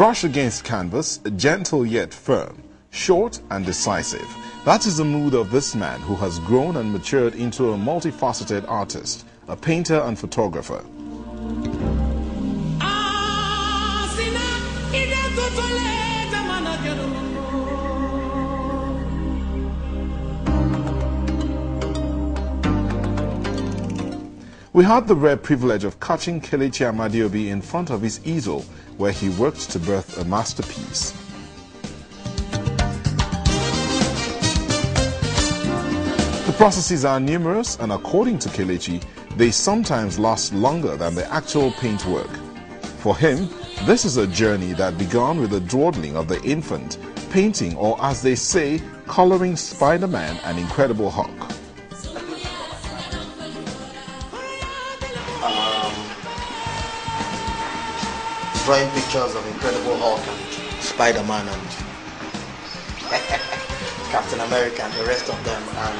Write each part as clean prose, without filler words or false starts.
Brush against canvas, gentle yet firm, short and decisive. That is the mood of this man who has grown and matured into a multifaceted artist, a painter and photographer. We had the rare privilege of catching Kelechi Amadiobi in front of his easel, where he worked to birth a masterpiece. The processes are numerous, and according to Kelechi, they sometimes last longer than the actual paint work. For him, this is a journey that began with the dawdling of the infant, painting, or as they say, coloring Spider-Man and Incredible Hulk. Drawing pictures of Incredible Hulk and Spider-Man and Captain America and the rest of them, and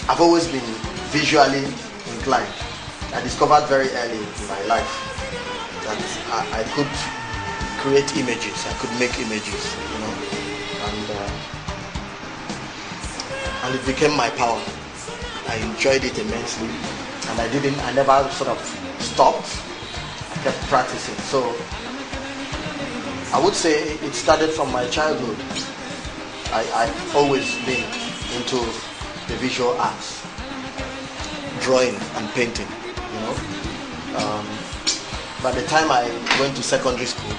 I've always been visually inclined. I discovered very early in my life that I could create images, I could make images, you know, and it became my power. I enjoyed it immensely, and I never sort of stopped. I kept practicing. So I would say it started from my childhood. I've always been into the visual arts, drawing and painting, you know. By the time I went to secondary school,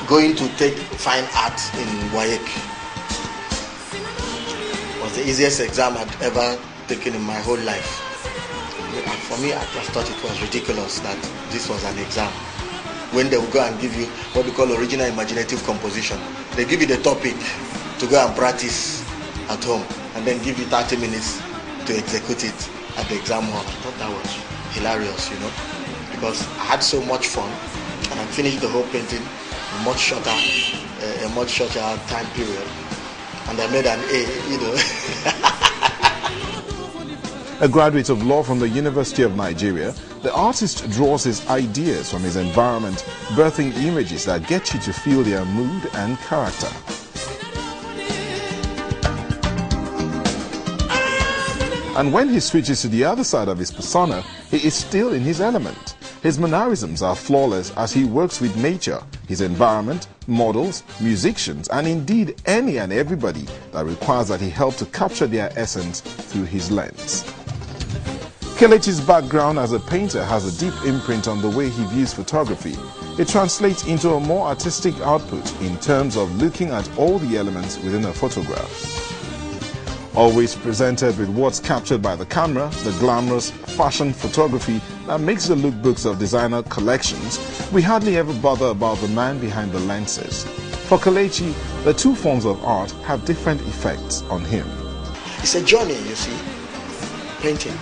going to take fine art in WAEC was the easiest exam I'd ever taken in my whole life. For me, I just thought it was ridiculous that this was an exam. When they would go and give you what we call original imaginative composition, they give you the topic to go and practice at home, and then give you 30 minutes to execute it at the exam hall. I thought that was hilarious, you know, because I had so much fun, and I finished the whole painting in a much shorter time period, and I made an A, you know. A graduate of law from the University of Nigeria, the artist draws his ideas from his environment, birthing images that get you to feel their mood and character. And when he switches to the other side of his persona, he is still in his element. His mannerisms are flawless as he works with nature, his environment, models, musicians, and indeed any and everybody that requires that he help to capture their essence through his lens. Kelechi's background as a painter has a deep imprint on the way he views photography. It translates into a more artistic output in terms of looking at all the elements within a photograph. Always presented with what's captured by the camera, the glamorous fashion photography that makes the lookbooks of designer collections, we hardly ever bother about the man behind the lenses. For Kelechi, the two forms of art have different effects on him. It's a journey, you see, painting.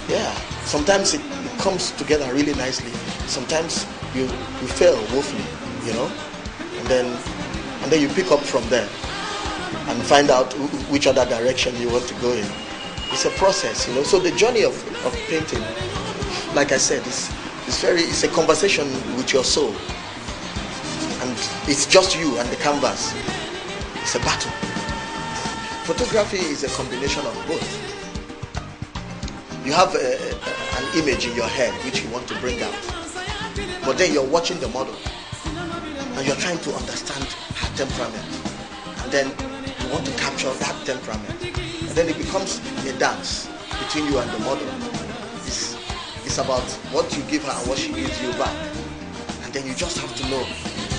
Yeah, sometimes it comes together really nicely. Sometimes you fail woefully, you know, and then you pick up from there and find out which other direction you want to go in. It's a process, you know. So the journey of painting, like I said, it's a conversation with your soul, and it's just you and the canvas. It's a battle. Photography is a combination of both. You have an image in your head which you want to bring out, but then you're watching the model and you're trying to understand her temperament, and then you want to capture that temperament, and then it becomes a dance between you and the model. It's about what you give her and what she gives you back, and then you just have to know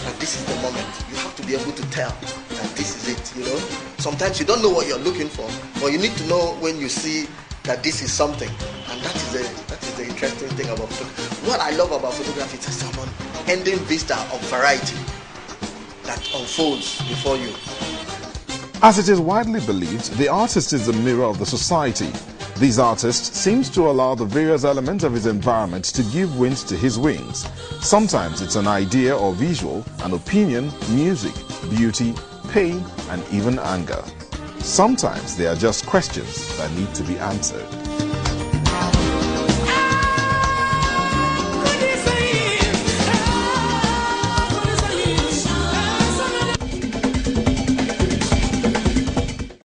that this is the moment. You have to be able to tell that this is it, you know. Sometimes you don't know what you're looking for, but you need to know when you see that this is something, and that is the interesting thing about photography. What I love about photography is an unending vista of variety that unfolds before you. As it is widely believed, the artist is the mirror of the society. This artist seems to allow the various elements of his environment to give wind to his wings. Sometimes it's an idea or visual, an opinion, music, beauty, pain, and even anger. Sometimes they are just questions that need to be answered.